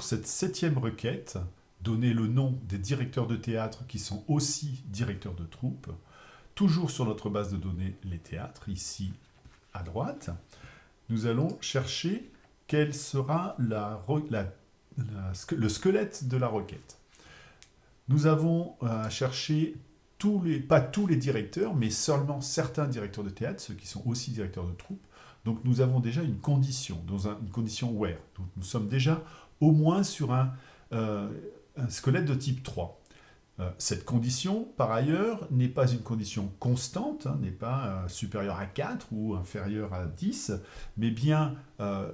cette 7e requête, donner le nom des directeurs de théâtre qui sont aussi directeurs de troupe, toujours sur notre base de données les théâtres, ici à droite, nous allons chercher quel sera le squelette de la requête. Nous avons à chercher pas tous les directeurs, mais seulement certains directeurs de théâtre, ceux qui sont aussi directeurs de troupe. Donc nous avons déjà une condition, une condition where. Donc nous sommes déjà au moins sur un squelette de type 3. Cette condition, par ailleurs, n'est pas une condition constante, n'est pas supérieure à 4 ou inférieure à 10, mais bien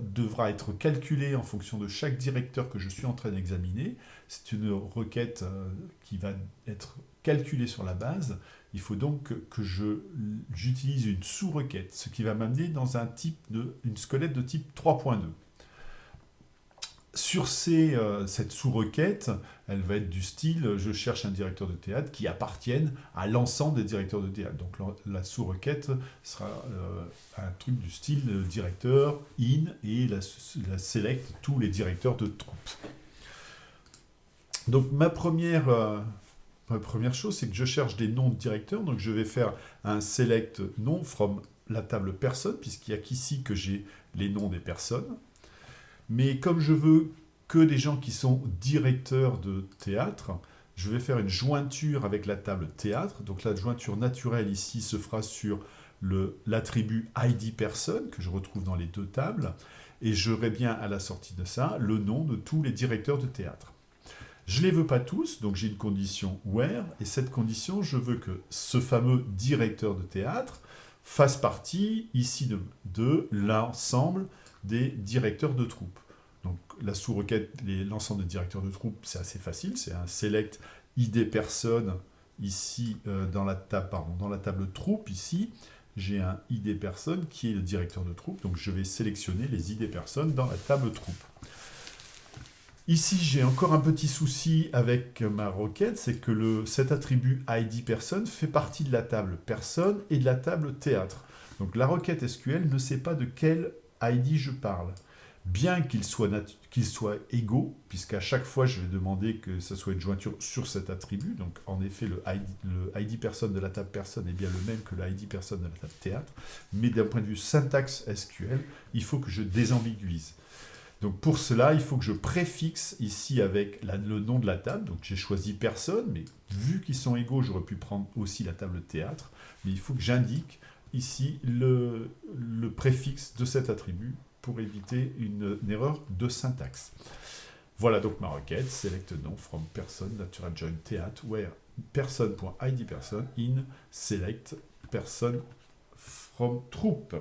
devra être calculée en fonction de chaque directeur que je suis en train d'examiner. C'est une requête qui va être calculée sur la base. Il faut donc que j'utilise une sous-requête, ce qui va m'amener dans une squelette de type 3.2. Sur cette sous-requête, elle va être du style, je cherche un directeur de théâtre qui appartienne à l'ensemble des directeurs de théâtre. Donc la sous-requête sera un truc du style directeur, in, et la select tous les directeurs de troupe. Donc ma première chose, c'est que je cherche des noms de directeurs. Donc je vais faire un select nom from la table personne, puisqu'il n'y a qu'ici que j'ai les noms des personnes. Mais comme je veux que des gens qui sont directeurs de théâtre, je vais faire une jointure avec la table théâtre. Donc la jointure naturelle ici se fera sur l'attribut ID personne que je retrouve dans les deux tables. Et j'aurai bien à la sortie de ça le nom de tous les directeurs de théâtre. Je ne les veux pas tous, donc j'ai une condition where. Et cette condition, je veux que ce fameux directeur de théâtre fasse partie ici de l'ensemble des directeurs de troupe. Donc la sous-requête, l'ensemble des directeurs de troupe, c'est assez facile, c'est un select ID personne ici dans la table troupe, ici, j'ai un ID personne qui est le directeur de troupe, donc je vais sélectionner les ID personnes dans la table troupe. Ici, j'ai encore un petit souci avec ma requête, c'est que cet attribut ID personne fait partie de la table personne et de la table théâtre. Donc la requête SQL ne sait pas de quel ID je parle. Bien qu'ils soient égaux, puisqu'à chaque fois je vais demander que ce soit une jointure sur cet attribut, donc en effet le ID personne de la table personne est bien le même que le ID personne de la table théâtre, mais d'un point de vue syntaxe SQL, il faut que je désambiguise. Donc pour cela, il faut que je préfixe ici avec le nom de la table, donc j'ai choisi personne, mais vu qu'ils sont égaux, j'aurais pu prendre aussi la table théâtre, mais il faut que j'indique ici le préfixe de cet attribut pour éviter une erreur de syntaxe. Voilà donc ma requête, select nom from person, natural join théâtre, where person.idPerson in select person from troupe.